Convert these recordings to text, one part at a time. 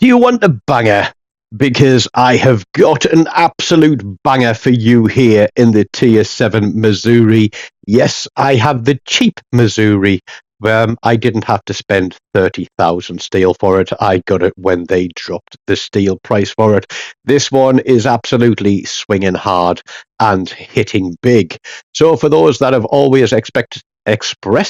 Do you want a banger? Because I have got an absolute banger for you here in the Tier 7 Missouri. Yes, I have the cheap Missouri. I didn't have to spend 30,000 steel for it. I got it when they dropped the steel price for it. This one is absolutely swinging hard and hitting big. So for those that have always expressed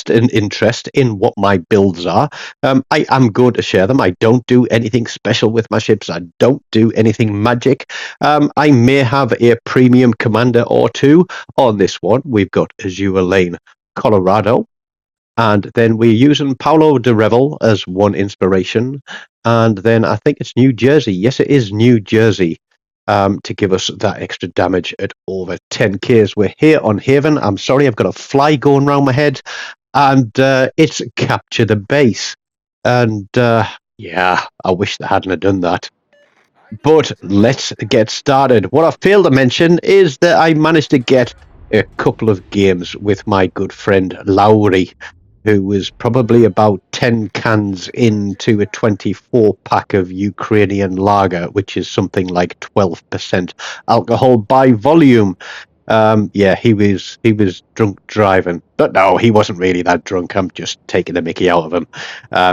an interest in what my builds are, I am going to share them. I don't do anything special with my ships. I don't do anything magic. I may have a premium commander or two on this one. We've got Azure Lane, Colorado. And then we're using Paulo de Revel as one inspiration. And then I think it's New Jersey. Yes, it is New Jersey. To give us that extra damage at over 10Ks. We're here on Haven. I'm sorry, I've got a fly going around my head. And it's Capture the Base. And yeah, I wish they hadn't have done that. But let's get started. What I failed to mention is that I managed to get a couple of games with my good friend Lowry, who was probably about 10 cans into a 24-pack of Ukrainian lager, which is something like 12% alcohol by volume. Yeah, he was drunk driving. But no, he wasn't really that drunk. I'm just taking the mickey out of him.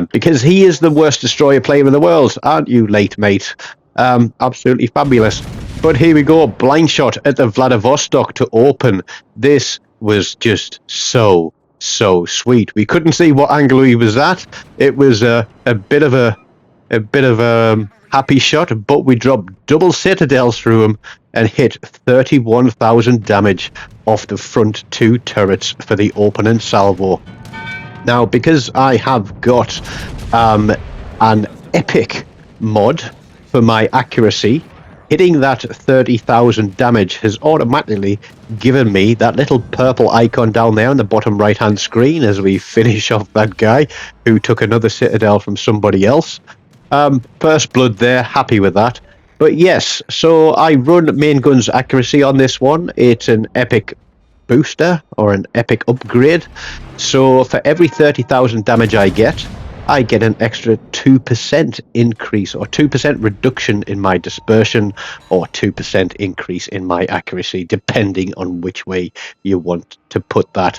Because he is the worst destroyer player in the world, aren't you, late mate? Absolutely fabulous. But here we go, blind shot at the Vladivostok to open. This was just so sweet. We couldn't see what angle he was at. It was a bit of a happy shot, but we dropped double citadels through him and hit 31,000 damage off the front two turrets for the opening salvo. Now, because I have got an epic mod for my accuracy, hitting that 30,000 damage has automatically given me that little purple icon down there on the bottom right hand screen as we finish off that guy who took another citadel from somebody else. First blood there, happy with that. But yes, so I run main guns accuracy on this one. It's an epic booster or an epic upgrade. So for every 30,000 damage I get an extra 2% increase or 2% reduction in my dispersion or 2% increase in my accuracy, depending on which way you want to put that.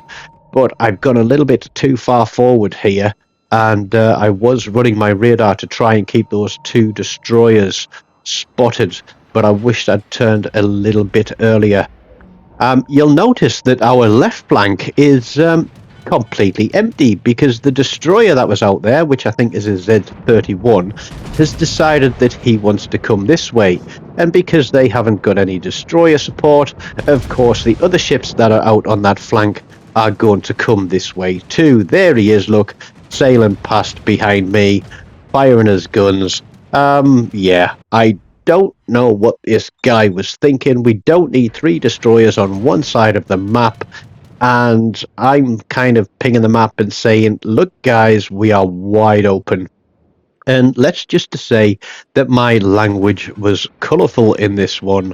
But I've gone a little bit too far forward here, and I was running my radar to try and keep those two destroyers spotted, but I wished I'd turned a little bit earlier. You'll notice that our left flank is completely empty because the destroyer that was out there, which I think is a Z-31, has decided that he wants to come this way. And because they haven't got any destroyer support, of course the other ships that are out on that flank are going to come this way too. There he is, look, sailing past behind me, firing his guns. Yeah, I don't know what this guy was thinking. We don't need 3 destroyers on one side of the map. And I'm kind of pinging the map and saying, look, guys, we are wide open. And let's just say that my language was colourful in this one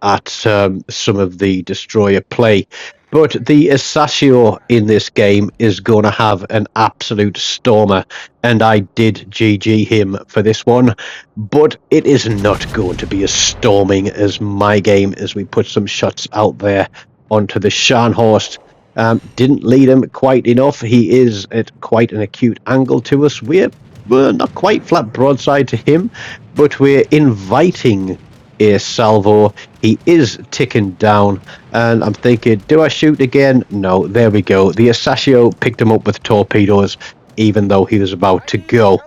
at some of the destroyer play. But the Asasio in this game is going to have an absolute stormer. And I did GG him for this one. But it is not going to be as storming as my game as we put some shots out there onto the Scharnhorst. Didn't lead him quite enough. He is at quite an acute angle to us. We're not quite flat broadside to him, but we're inviting a salvo. He is ticking down, and I'm thinking, do I shoot again? No, there we go. The Asasio picked him up with torpedoes, even though he was about to go.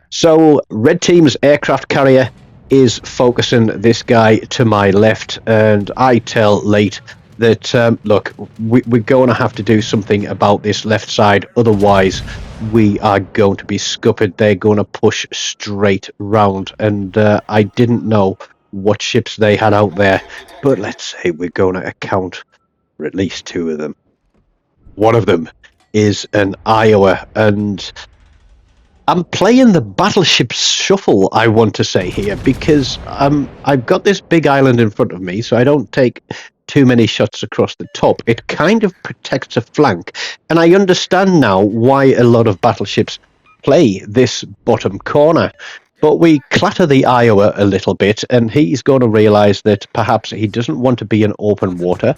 So, red team's aircraft carrier is focusing this guy to my left, and I tell late that, look, we're going to have to do something about this left side, otherwise we are going to be scuppered. They're going to push straight round, and I didn't know what ships they had out there, but let's say we're going to account for at least 2 of them. One of them is an Iowa, and I'm playing the battleship shuffle, I want to say here, because I've got this big island in front of me, so I don't take too many shots across the top. It kind of protects a flank, and I understand now why a lot of battleships play this bottom corner, But we clatter the Iowa a little bit, and he's going to realise that perhaps he doesn't want to be in open water.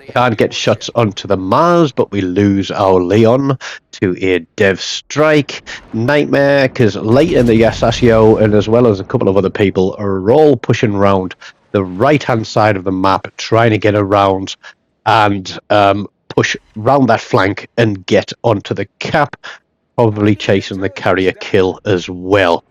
Can't get shots onto the Mars, but we lose our Leon to a dev strike. Nightmare, because late in the Yasasio, and as well as a couple of other people, are all pushing around the right-hand side of the map, trying to get around and push round that flank and get onto the cap, probably chasing the carrier kill as well.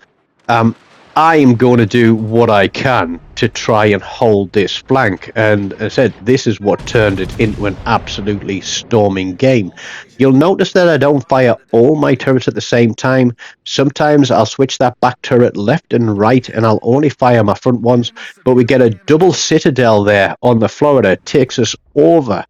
I'm going to do what I can to try and hold this flank, and as I said, this is what turned it into an absolutely storming game. You'll notice that I don't fire all my turrets at the same time. Sometimes I'll switch that back turret left and right, and I'll only fire my front ones, but we get a double citadel there on the Florida. It takes us over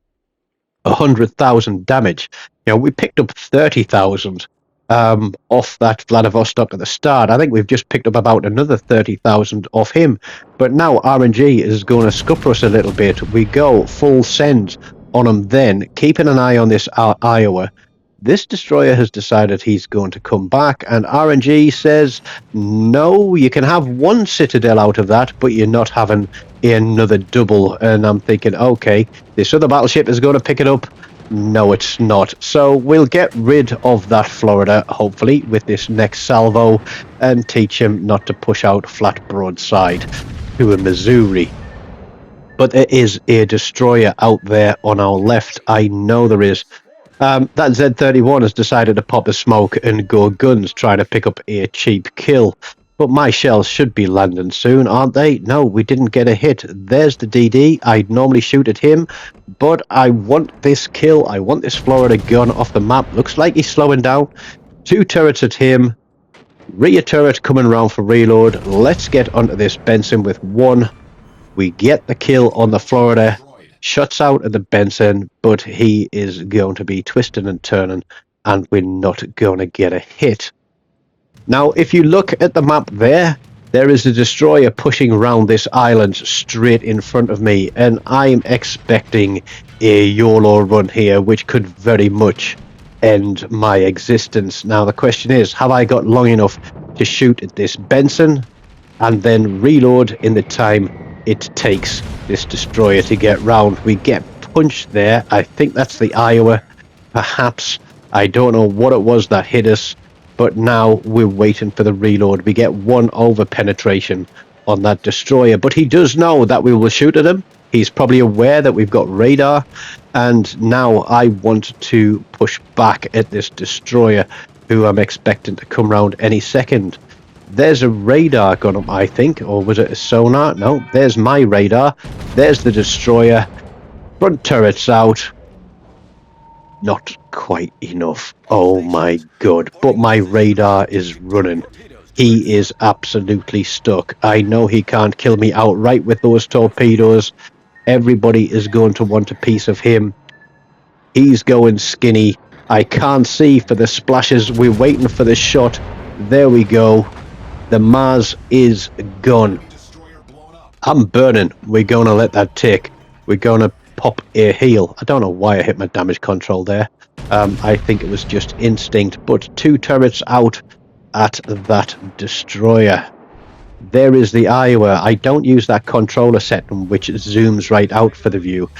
100,000 damage. We picked up 30,000 off that Vladivostok at the start. I think we've just picked up about another 30,000 off him. But now RNG is going to scupper us a little bit. We go full send on him then, keeping an eye on this Iowa. This destroyer has decided he's going to come back, and RNG says, no, you can have one citadel out of that, but you're not having another double. And I'm thinking, okay, this other battleship is going to pick it up. No, it's not. So we'll get rid of that Florida, hopefully, with this next salvo, and teach him not to push out flat broadside to a Missouri. But there is a destroyer out there on our left. I know there is. That Z31 has decided to pop a smoke and go guns, trying to pick up a cheap kill. But my shells should be landing soon, aren't they? No, we didn't get a hit. There's the DD. I'd normally shoot at him, but I want this kill. I want this Florida gun off the map. Looks like he's slowing down. 2 turrets at him. Rear turret coming around for reload. Let's get onto this Benson with 1. We get the kill on the Florida. Shuts out at the Benson, but he is going to be twisting and turning, and we're not going to get a hit. Now, if you look at the map there is a destroyer pushing around this island straight in front of me, and I'm expecting a YOLO run here, which could very much end my existence. Now, the question is, have I got long enough to shoot at this Benson and then reload in the time it takes this destroyer to get round? We get punched there. I think that's the Iowa, perhaps. I don't know what it was that hit us, but now we're waiting for the reload. We get 1 over penetration on that destroyer, but he does know that we will shoot at him. He's probably aware that we've got radar, and now I want to push back at this destroyer, who I'm expecting to come round any second. There's a radar gun up, I think, or was it a sonar? No, there's my radar. There's the destroyer. Front turret's out. Not quite enough. Oh my god. But my radar is running. He is absolutely stuck. I know he can't kill me outright with those torpedoes. Everybody is going to want a piece of him. He's going skinny. I can't see for the splashes. We're waiting for the shot. There we go. The Mars is gone. I'm burning. We're going to let that tick. We're going to pop a heal. I don't know why I hit my damage control there. I think it was just instinct. But 2 turrets out at that destroyer. There is the Iowa. I don't use that controller setting, which zooms right out for the view.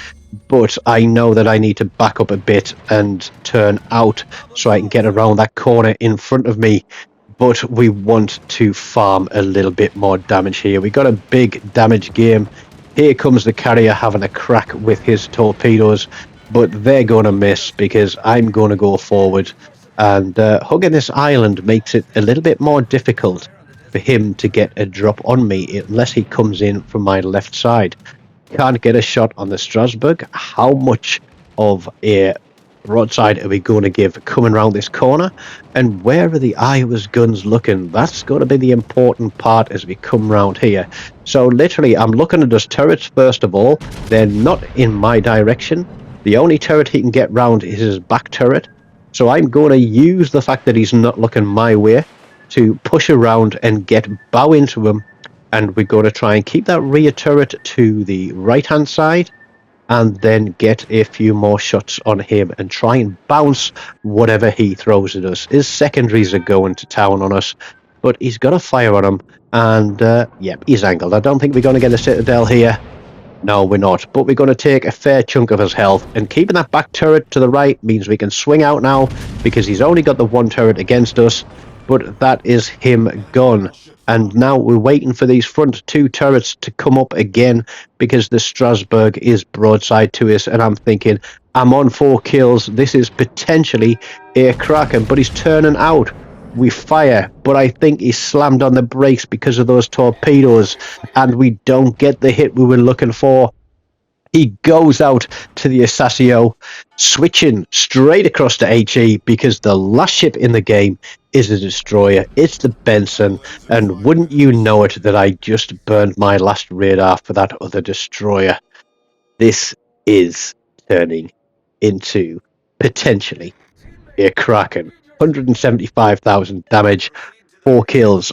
But I know that I need to back up a bit and turn out so I can get around that corner in front of me. But we want to farm a little bit more damage here. We got a big damage game. Here comes the carrier having a crack with his torpedoes, but they're going to miss because I'm going to go forward. And hugging this island makes it a little bit more difficult for him to get a drop on me unless he comes in from my left side. Can't get a shot on the Strasbourg. How much of a broadside are we going to give coming around this corner, and where are the Iowa's guns looking? That's going to be the important part as we come round here. So literally I'm looking at his turrets first of all. They're not in my direction. The only turret he can get round is his back turret, so I'm going to use the fact that he's not looking my way to push around and get bow into him, and we're going to try and keep that rear turret to the right hand side and then get a few more shots on him and try and bounce whatever he throws at us. His secondaries are going to town on us, but he's got a fire on him, and yep, he's angled. I don't think we're going to get a citadel here. No, we're not, but we're going to take a fair chunk of his health, and keeping that back turret to the right means we can swing out now, because he's only got the one turret against us, but that is him gone. And now we're waiting for these front two turrets to come up again, because the Strasbourg is broadside to us, and I'm thinking, I'm on 4 kills, this is potentially a Kraken, but he's turning out. We fire, but I think he slammed on the brakes because of those torpedoes, and we don't get the hit we were looking for. He goes out to the Assassio, switching straight across to HE, because the last ship in the game is a destroyer. It's the Benson, and wouldn't you know it that I just burned my last radar for that other destroyer. This is turning into potentially a Kraken. 175,000 damage, 4 kills.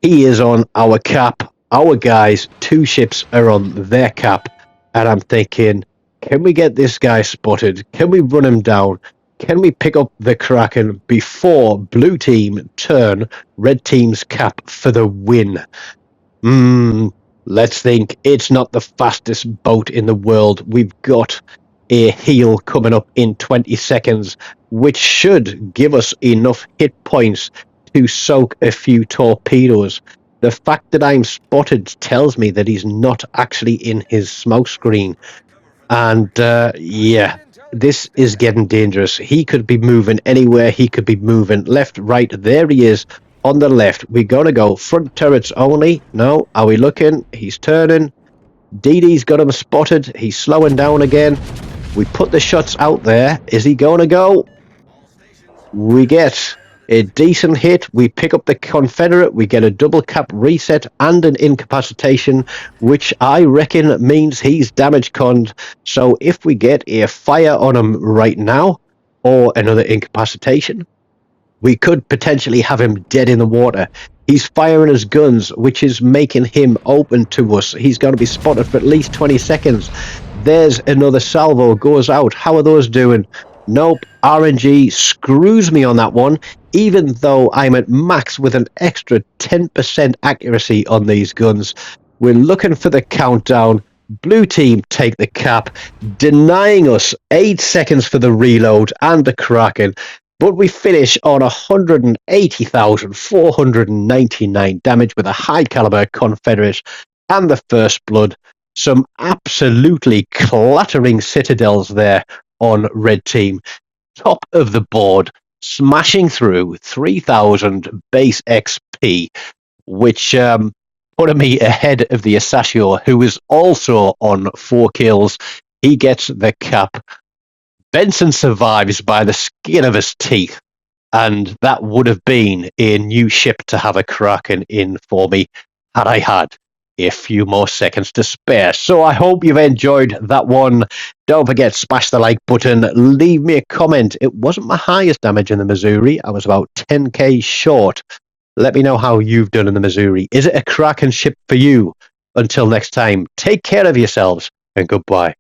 He is on our cap. Our guys, 2 ships are on their cap. And I'm thinking, can we get this guy spotted? Can we run him down? Can we pick up the Kraken before blue team turn red team's cap for the win? Let's think. It's not the fastest boat in the world. We've got a heel coming up in 20 seconds, which should give us enough hit points to soak a few torpedoes. The fact that I'm spotted tells me that he's not actually in his smoke screen. And yeah, this is getting dangerous. He could be moving anywhere. He could be moving left, right. There he is on the left. We're going to go front turrets only. No, are we looking? He's turning. DD's got him spotted. He's slowing down again. We put the shots out there. Is he going to go? We get a decent hit. We pick up the Confederate. We get a double cap reset and an incapacitation, which I reckon means he's damage conned. So if we get a fire on him right now, or another incapacitation, we could potentially have him dead in the water. He's firing his guns, which is making him open to us. He's going to be spotted for at least 20 seconds. There's another salvo, goes out. How are those doing? Nope, RNG screws me on that one, even though I'm at max with an extra 10% accuracy on these guns. We're looking for the countdown. Blue team take the cap, denying us 8 seconds for the reload and the Kraken. But we finish on 180,499 damage with a high caliber Confederate and the First Blood. Some absolutely clattering citadels there on red team. Top of the board, smashing through 3,000 base XP, which put me ahead of the Assassio, who is also on 4 kills. He gets the cap. Benson survives by the skin of his teeth, and that would have been a new ship to have a Kraken in for me had I had a few more seconds to spare. So I hope you've enjoyed that one. Don't forget, smash the like button, leave me a comment. It wasn't my highest damage in the Missouri. I was about 10k short. Let me know how you've done in the Missouri. Is it a Kraken ship for you? Until next time, take care of yourselves, and goodbye.